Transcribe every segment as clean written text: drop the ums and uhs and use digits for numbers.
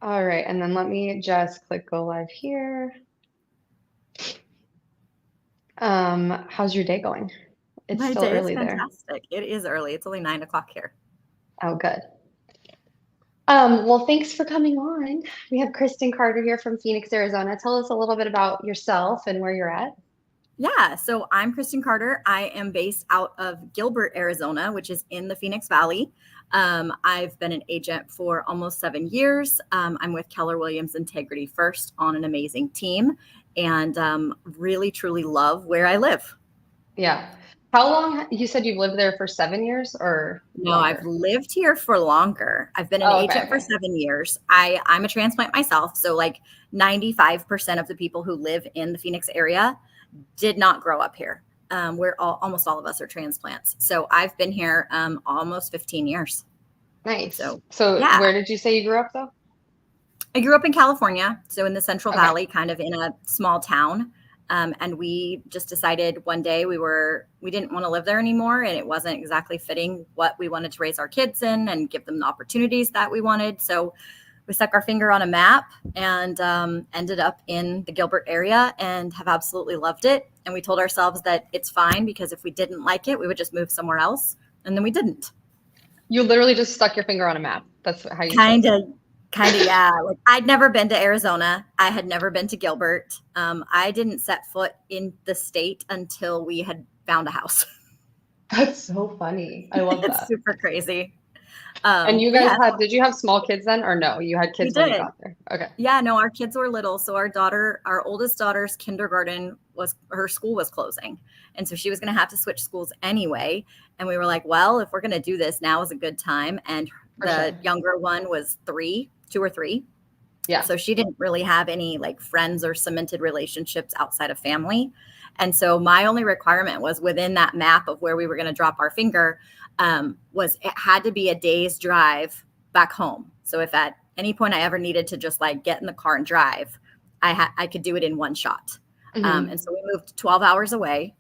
All right, and then let me just click go live here. How's your day going? It's My still day is early there. fantastic. It is early. It's only 9 o'clock here. Oh, good. Well, thanks for coming on. We have Kristen Carter here from Phoenix, Arizona. Tell us a little bit about yourself and where you're at. Yeah, so I'm Kristen Carter. I am based out of Gilbert, Arizona, which is in the Phoenix Valley. I've been an agent for almost 7 years. I'm with Keller Williams Integrity First on an amazing team and really, truly love where I live. Yeah. How long, you said you've lived there for 7 years or No, I've longer? lived here for longer. I've been an Oh, okay, agent for okay. 7 years. I'm a transplant myself. So, like 95% of the people who live in the Phoenix area did not grow up here. Almost all of us are transplants. So, I've been here almost 15 years. Nice. So, So yeah, where did you say you grew up though? I grew up in California, so in the Central Okay. Valley, kind of in a small town. And we just decided one day we didn't want to live there anymore, and it wasn't exactly fitting what we wanted to raise our kids in and give them the opportunities that we wanted. So we stuck our finger on a map and ended up in the Gilbert area and have absolutely loved it. And we told ourselves that it's fine because if we didn't like it, we would just move somewhere else. And then we didn't. You literally just stuck your finger on a map. That's how you chose. Kind of, kind of, yeah. Like I'd never been to Arizona. I had never been to Gilbert. I didn't set foot in the state until we had found a house. That's so funny. I love It's that. super crazy. And you But guys yeah, had, did you have small kids then or no? You had we kids when you did. got there. Okay. Yeah, no, our kids were little. So our oldest daughter's kindergarten her school was closing. And so she was going to have to switch schools anyway. And we were like, well, if we're going to do this, now is a good time. And For the sure. younger one was 2 or 3. Yeah. So she didn't really have any like friends or cemented relationships outside of family. And so my only requirement was within that map of where we were going to drop our finger was it had to be a day's drive back home. So if at any point I ever needed to just like get in the car and drive, I could do it in one shot. Hmm. And so we moved 12 hours away.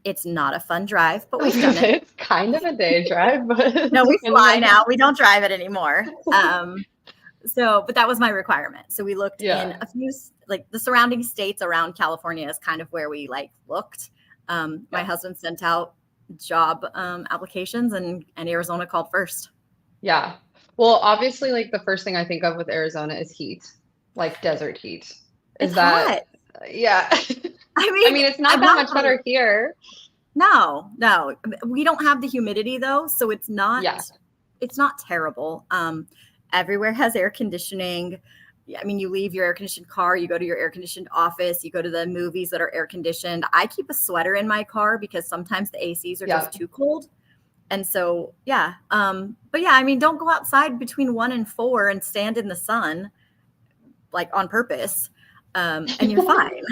It's not a fun drive, but I was we've gonna done it. say it's kind of a day drive, but No, we depending fly on now. We don't drive it anymore. But that was my requirement. So we looked in yeah. a few, like the surrounding states around California is kind of where we like looked. My Yeah. husband sent out job applications and Arizona called first. Yeah. Well, obviously, like the first thing I think of with Arizona is heat, like desert heat. It's Is that, hot. yeah. I I mean, mean, it's I'm not that not much really, better here. no. We don't have the humidity though, so Yeah, it's not terrible. Everywhere has air conditioning. Yeah, I mean, you leave your air conditioned car, you go to your air conditioned office, you go to the movies that are air conditioned. I keep a sweater in my car because sometimes the ACs are yeah. just too cold. And so, yeah. But yeah, I mean, don't go outside between 1 and 4 and stand in the sun like on purpose, and you're fine.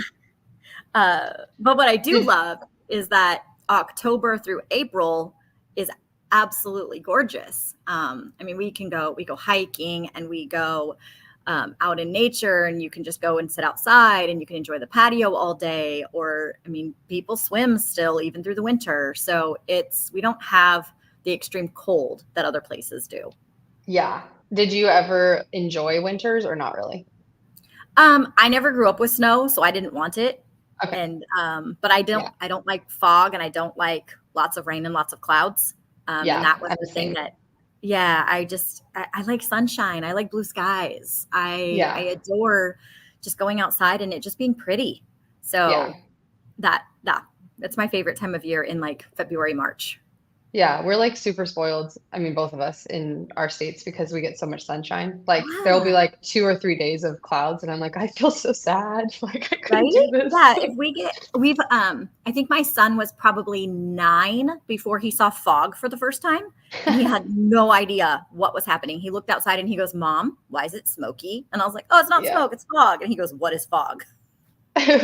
But what I do Did, love is that October through April is absolutely gorgeous. I mean, we go hiking and we go out in nature, and you can just go and sit outside and you can enjoy the patio all day. Or, I mean, people swim still even through the winter. So we don't have the extreme cold that other places do. yeah. Did you ever enjoy winters or not really? I never grew up with snow, so I didn't want it. Okay. And but Yeah. I don't like fog, and I don't like lots of rain and lots of clouds. And Yeah. that was I'm the the thing same. that, yeah, I like sunshine. I like blue skies. I Yeah. adore just going outside and it just being pretty. Yeah. So that's my favorite time of year in like February, March. Yeah, we're like super spoiled. I mean, both of us in our states because we get so much sunshine. Like there'll be Yeah. like 2 or 3 days of clouds, and I'm like, I feel so sad. Like I Right? couldn't do this. Yeah, if we've I think my son was probably 9 before he saw fog for the first time, and he had no idea what was happening. He looked outside and he goes, "Mom, why is it smoky?" And I was like, "Oh, it's not Yeah. smoke, it's fog." And he goes, "What is fog?"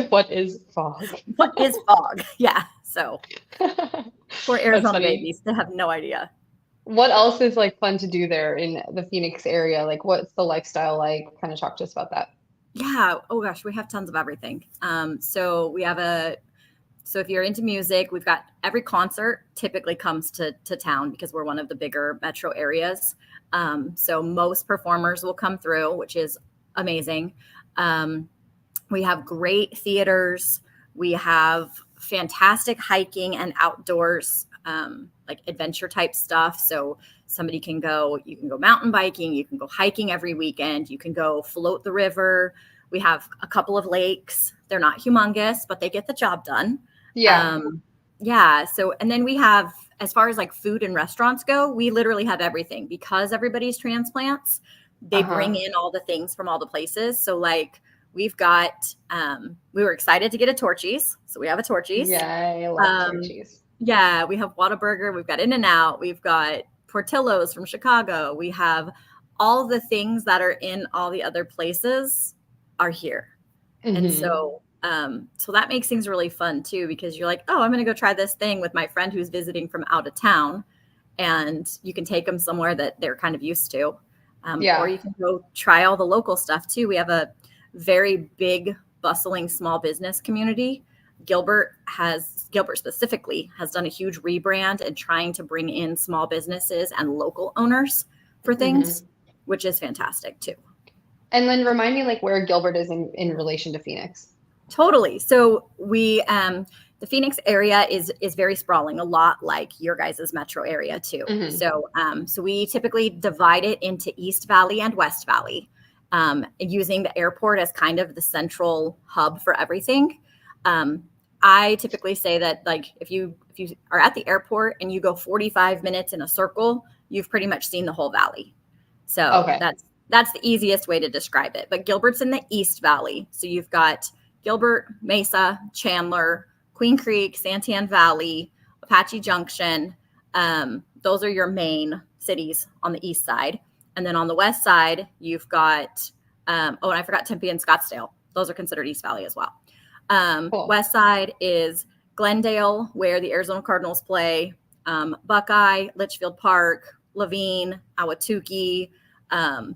What is fog? What is fog? Yeah. So, poor That's Arizona funny. babies, they have no idea. What else is like fun to do there in the Phoenix area? Like what's the lifestyle like? Kind of talk to us about that. Yeah, oh gosh, we have tons of everything. So if you're into music, we've got every concert typically comes to town because we're one of the bigger metro areas. So most performers will come through, which is amazing. We have great theaters. We have fantastic hiking and outdoors, like adventure type stuff. So you can go mountain biking, you can go hiking every weekend, you can go float the river. We have a couple of lakes. They're not humongous, but they get the job done. Yeah. Yeah. So, and then we have, as far as like food and restaurants go, we literally have everything because everybody's transplants. They bring in all the things from all the places. So like we've got, we were excited to get a Torchy's. So we have a Torchy's. Yeah, I love Torchy's. Yeah, we have Whataburger. We've got In-N-Out. We've got Portillo's from Chicago. We have all the things that are in all the other places are here. And so that makes things really fun too, because you're like, oh, I'm going to go try this thing with my friend who's visiting from out of town. And you can take them somewhere that they're kind of used to. Or you can go try all the local stuff too. We have a very big, bustling small business community. Gilbert specifically has done a huge rebrand and trying to bring in small businesses and local owners for things, which is fantastic too. And then remind me like where Gilbert is in relation to Phoenix. Totally. So we, the Phoenix area is very sprawling, a lot like your guys' metro area too. So we typically divide it into East Valley and West Valley, using the airport as kind of the central hub for everything. I typically say that like if you are at the airport and you go 45 minutes in a circle, you've pretty much seen the whole valley. So that's the easiest way to describe it. But Gilbert's in the East Valley. So you've got Gilbert, Mesa, Chandler, Queen Creek, Santan Valley, Apache Junction. Those are your main cities on the east side. And then on the west side, you've got, and I forgot Tempe and Scottsdale. Those are considered East Valley as well. Cool. West side is Glendale, where the Arizona Cardinals play, Buckeye, Litchfield Park, Laveen, Ahwatukee,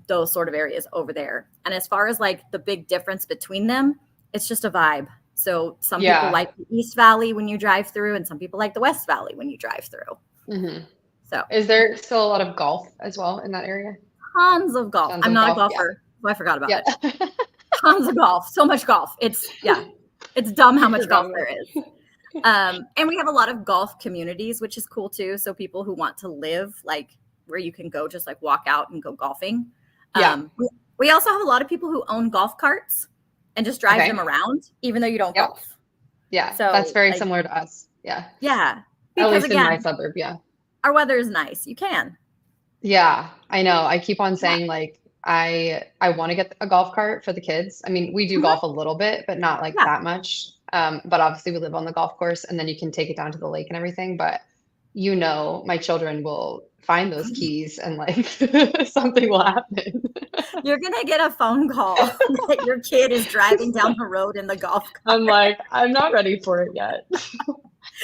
those sort of areas over there. And as far as like the big difference between them, it's just a vibe. So some people like the East Valley when you drive through, and some people like the West Valley when you drive through. So is there still a lot of golf as well in that area? Tons of golf. I'm not a golfer, so I forgot about it. Tons of golf. So much golf. It's dumb how much golf there is. And we have a lot of golf communities, which is cool too. So people who want to live like where you can go just like walk out and go golfing. We also have a lot of people who own golf carts and just drive them around, even though you don't golf. Yeah, so that's very similar to us. Yeah. Because, at least in my suburb. Our weather is nice. You can. Yeah, I know. I keep on saying like I want to get a golf cart for the kids. I mean, we do golf a little bit, but not like that much. But obviously we live on the golf course, and then you can take it down to the lake and everything. But my children will find those keys and like something will happen. You're going to get a phone call that your kid is driving down the road in the golf cart. I'm like, I'm not ready for it yet.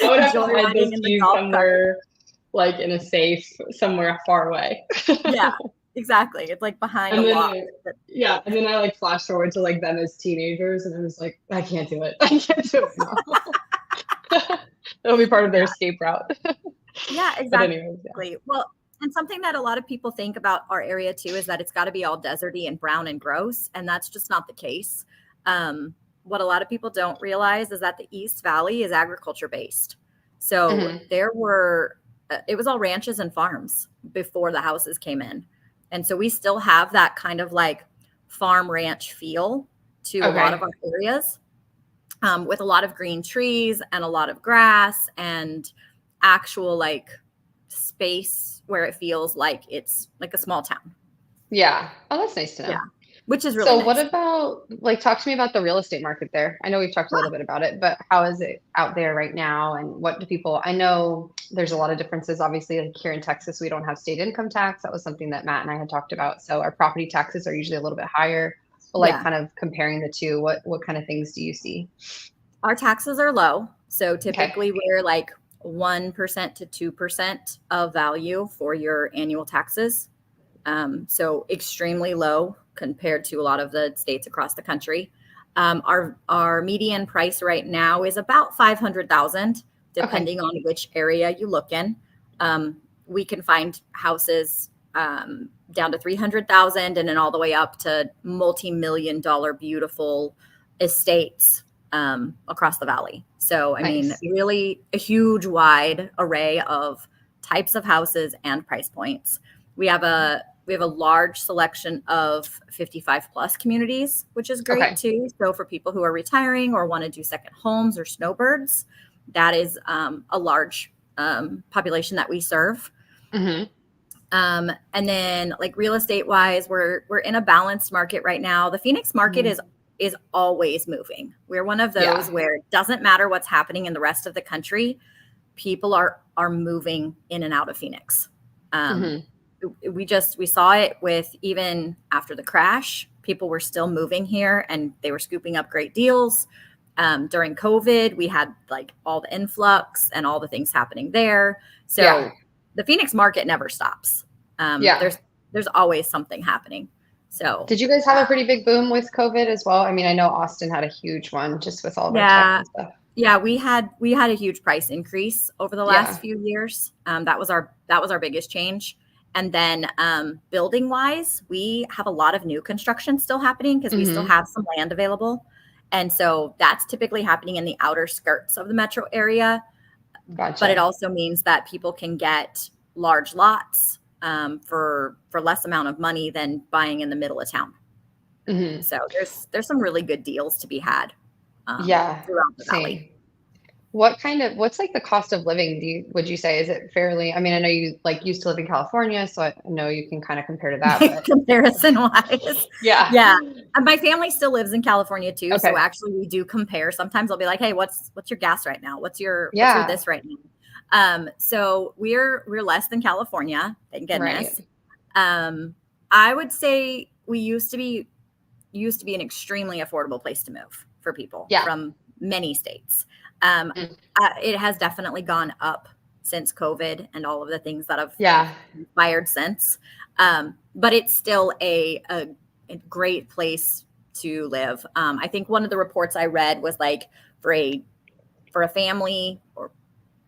I would have to hide those keys somewhere like in a safe, somewhere far away. Yeah, exactly. It's like behind a wall. Yeah, and then I like flash forward to like them as teenagers, and I was like, I can't do it. I can't do it now. It'll be part of their escape route. Yeah, exactly. Anyways, well, and something that a lot of people think about our area too is that it's got to be all deserty and brown and gross, and that's just not the case. What a lot of people don't realize is that the East Valley is agriculture based. So it was all ranches and farms before the houses came in. And so we still have that kind of like farm ranch feel to a lot of our areas, with a lot of green trees and a lot of grass and actual like space where it feels like it's like a small town. Yeah. Oh, that's nice to know. Yeah. Which is really nice. So what about like, talk to me about the real estate market there. I know we've talked a little bit about it, but how is it out there right now? And what do people, I know there's a lot of differences. Obviously, like here in Texas, we don't have state income tax. That was something that Matt and I had talked about. So our property taxes are usually a little bit higher, but like kind of comparing the two, what kind of things do you see? Our taxes are low. So typically we're like 1% to 2% of value for your annual taxes. So extremely low compared to a lot of the states across the country. Our median price right now is about $500,000, depending on which area you look in. We can find houses down to 300,000 and then all the way up to multi-million-dollar beautiful estates across the valley. So, I mean, Nice. really a huge wide array of types of houses and price points. We have a large selection of 55 plus communities, which is great Okay. too. So for people who are retiring or want to do second homes or snowbirds, that is a large population that we serve. Mm-hmm. And then like real estate wise, we're in a balanced market right now. The Phoenix market is always moving. We're one of those where it doesn't matter what's happening in the rest of the country. People are moving in and out of Phoenix. We saw it with, even after the crash, people were still moving here and they were scooping up great deals. During COVID, we had like all the influx and all the things happening there. So the Phoenix market never stops. There's always something happening. So did you guys have a pretty big boom with COVID as well? I mean, I know Austin had a huge one just with all of our tech and stuff. Yeah, we had a huge price increase over the last few years. That was our biggest change. And then building wise, we have a lot of new construction still happening because we still have some land available. And so that's typically happening in the outer skirts of the metro area. Gotcha. But it also means that people can get large lots for less amount of money than buying in the middle of town. So there's some really good deals to be had throughout the valley. What's like the cost of living? Would you say, is it fairly, I mean, I know you like used to live in California, so I know you can kind of compare to that. But comparison wise. Yeah. And my family still lives in California too. Okay. So actually we do compare. Sometimes I'll be like, hey, what's your gas right now? What's your this right now? So we're less than California, thank goodness. Right. I would say we used to be an extremely affordable place to move for people from many states. It has definitely gone up since COVID and all of the things that have inspired since. But it's still a great place to live. I think one of the reports I read was like for a family, or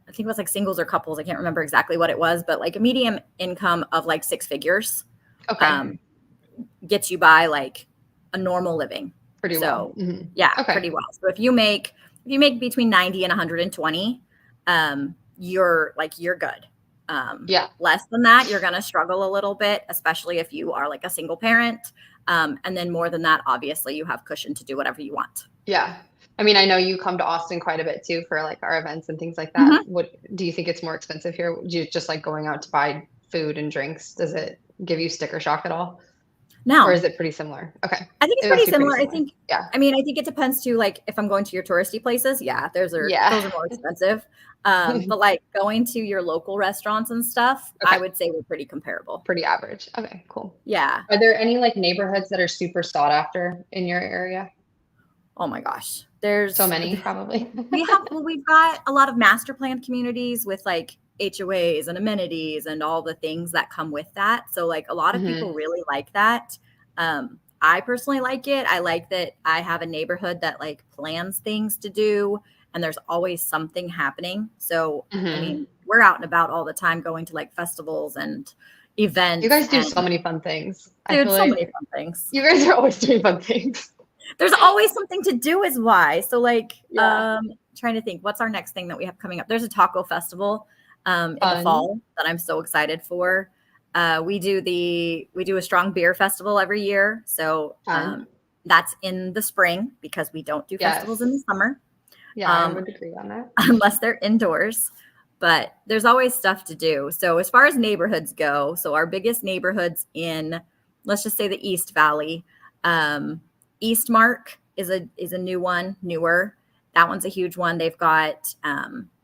I think it was like singles or couples, I can't remember exactly what it was, but like a medium income of like 6 figures gets you by like a normal living. Pretty well. Pretty well. So if you make between 90 and 120, you're good. Less than that, you're going to struggle a little bit, especially if you are like a single parent. And then more than that, obviously you have cushion to do whatever you want. Yeah. I mean, I know you come to Austin quite a bit too for like our events and things like that. What do you think it's more expensive here? Do you just like going out to buy food and drinks? Does it give you sticker shock at all? No. Or is it pretty similar? Okay. I think it's pretty similar. I think, I mean, I think it depends too, like if I'm going to your touristy places, those are more expensive. But like going to your local restaurants and stuff, I would say we're pretty comparable. Pretty average. Okay, cool. Yeah. Are there any like neighborhoods that are super sought after in your area? Oh my gosh. There's so many probably. We've got a lot of master planned communities with like HOAs and amenities and all the things that come with that. So like a lot of people really like that. I personally like it. I like that I have a neighborhood that like plans things to do and there's always something happening. So I mean, we're out and about all the time going to like festivals and events. You guys do so many fun things. Dude, so many fun things. You guys are always doing fun things. There's always something to do is why. So like, trying to think, what's our next thing that we have coming up? There's a taco festival in the fall that I'm so excited for. We do a strong beer festival every year. So that's in the spring because we don't do festivals in the summer. Yeah, I would agree on that. Unless they're indoors. But there's always stuff to do. So as far as neighborhoods go, so our biggest neighborhoods in, let's just say the East Valley, Eastmark is a new one, newer. That one's a huge one. They've got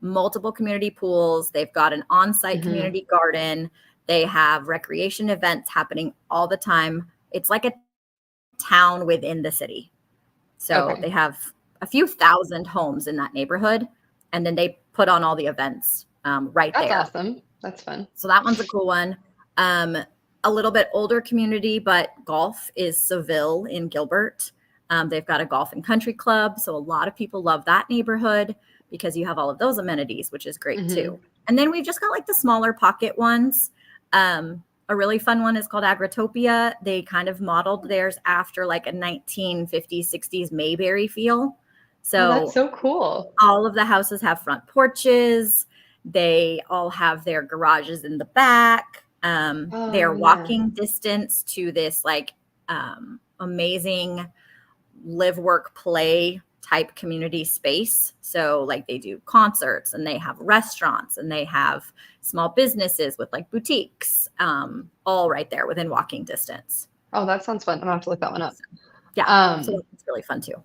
multiple community pools. They've got an on-site community garden. They have recreation events happening all the time. It's like a town within the city. So they have a few thousand homes in that neighborhood, and then they put on all the events right there. That's awesome. That's fun. So that one's a cool one. A little bit older community, but golf is Seville in Gilbert. They've got a golf and country club. So a lot of people love that neighborhood because you have all of those amenities, which is great too. And then we've just got like the smaller pocket ones. A really fun one is called Agritopia. They kind of modeled theirs after like a 1950s, 60s Mayberry feel. Oh, that's So so cool. all of the houses have front porches. They all have their garages in the back. Oh, They're yeah. walking distance to this like amazing live, work, play type community space. So like they do concerts and they have restaurants and they have small businesses with like boutiques, all right there within walking distance. Oh, that sounds fun. I'm gonna have to look that one up. So, yeah. So Um, it's really fun too.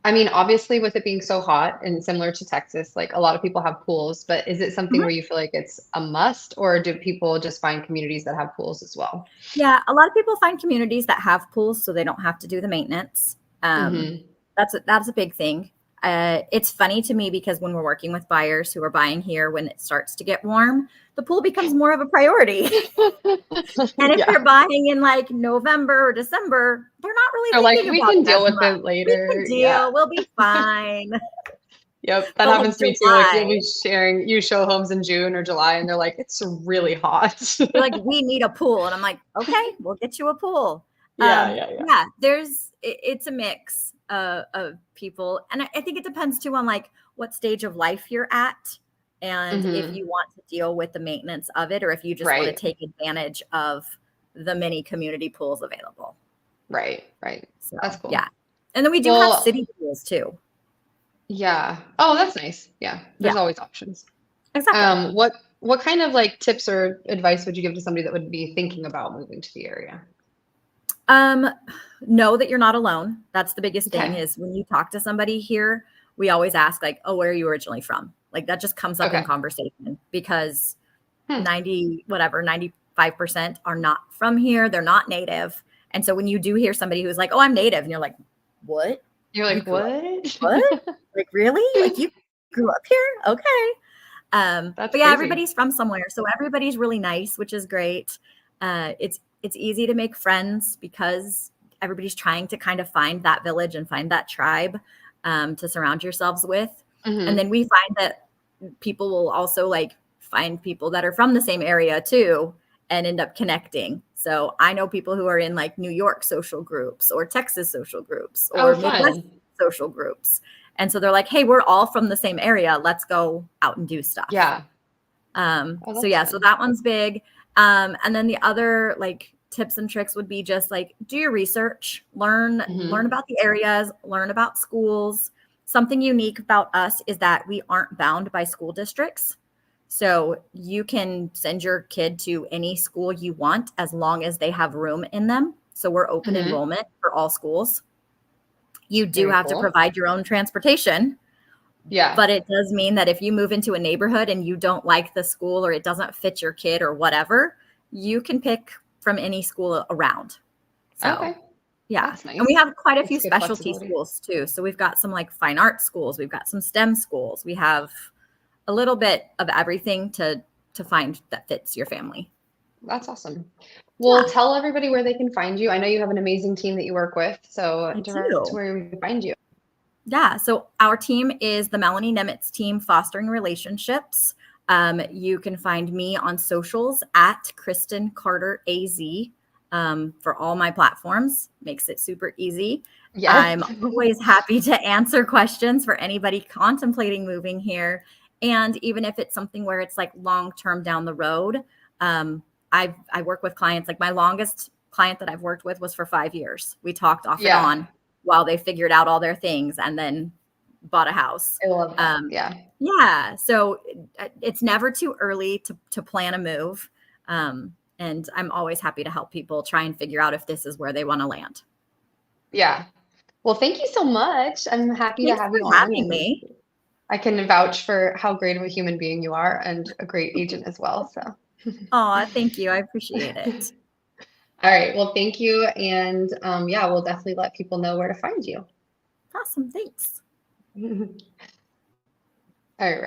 I mean, obviously, with it being so hot and similar to Texas, like a lot of people have pools, but is it something Mhm. where you feel like it's a must, or do people just find communities that have pools as well? Yeah. A lot of people find communities that have pools so they don't have to do the maintenance. Hmm. That's a big thing. It's funny to me because when we're working with buyers who are buying here, when it starts to get warm, the pool becomes more of a priority. And if Yeah. you're buying in like November or December, they're not really Or like thinking we about can it as deal with much. it We can later. Yeah. deal. We'll be fine. Yep. That But like happens to me too. Like you'll July, be sharing, you show homes in June or July, and they're like, it's really hot. they're like, we need a pool. And I'm like, okay, we'll get you a pool. Yeah, yeah, yeah. Yeah, it's a mix of people. And I think it depends too on like what stage of life you're at. And if Hmm. you want to deal with the maintenance of it, or if you just want to Right, take advantage of the many community pools available. right, right. So, That's cool. yeah. And then we do have Well, city pools too. yeah. Oh, that's nice. Yeah. There's Yeah, always options. exactly. What kind of like tips or advice would you give to somebody that would be thinking about moving to the area? Um, know that you're not alone. That's the biggest thing Okay. is when you talk to somebody here, we always ask like, "Oh, where are you originally from?" Like that just comes up in Okay. conversation because Hmm. 95% are not from here. They're not native. And so when you do hear somebody who's like, "Oh, I'm native," and you're like, "What? You're You like, grew up what? what? Like really? Like you grew up here? Okay." That's But yeah, crazy. everybody's from somewhere, so everybody's really nice, which is great. It's easy to make friends because everybody's trying to kind of find that village and find that tribe to surround yourselves with. And Hmm. then we find that people will also like find people that are from the same area too and end up connecting. So I know people who are in like New York social groups or Texas social groups Oh, or Midwest fun. social groups. And so they're like, hey, we're all from the same area. Let's go out and do stuff. Yeah. Oh, So that's yeah, so fun. that one's big. And then the other like tips and tricks would be just like do your research, learn Hmm. about the areas, learn about schools. Something unique about us is that we aren't bound by school districts. So you can send your kid to any school you want as long as they have room in them. So we're open Hmm. enrollment for all schools. You do Very have to cool. provide your own transportation, Yeah. but it does mean that if you move into a neighborhood and you don't like the school or it doesn't fit your kid or whatever, you can pick from any school around. So, Okay. yeah. That's And we nice. have quite a few That's good specialty flexibility. schools too. So we've got some like fine arts schools, we've got some STEM schools. We have a little bit of everything to find that fits your family. That's awesome. Well, Yeah, tell everybody where they can find you. I know you have an amazing team that you work with, so I direct do. where we can find you. Yeah. So our team is the Melanie Nemitz team, Fostering Relationships. You can find me on socials at Kristen Carter AZ for all my platforms. Makes it super easy. Yes. I'm always happy to answer questions for anybody contemplating moving here. And even if it's something where it's like long term down the road, I work with clients. Like my longest client that I've worked with was for 5 years. We talked off and Yeah. on while they figured out all their things and then bought a house. I love that. Um, Yeah. yeah, so it's never too early to plan a move. And I'm always happy to help people try and figure out if this is where they want to land. Yeah. Well, thank you so much. I'm happy to Thanks have for you on, having and me. I can vouch for how great of a human being you are and a great agent as well. So, Oh, thank you. I appreciate it. all right. Well, thank you. And yeah, we'll definitely let people know where to find you. Awesome. Thanks. All right.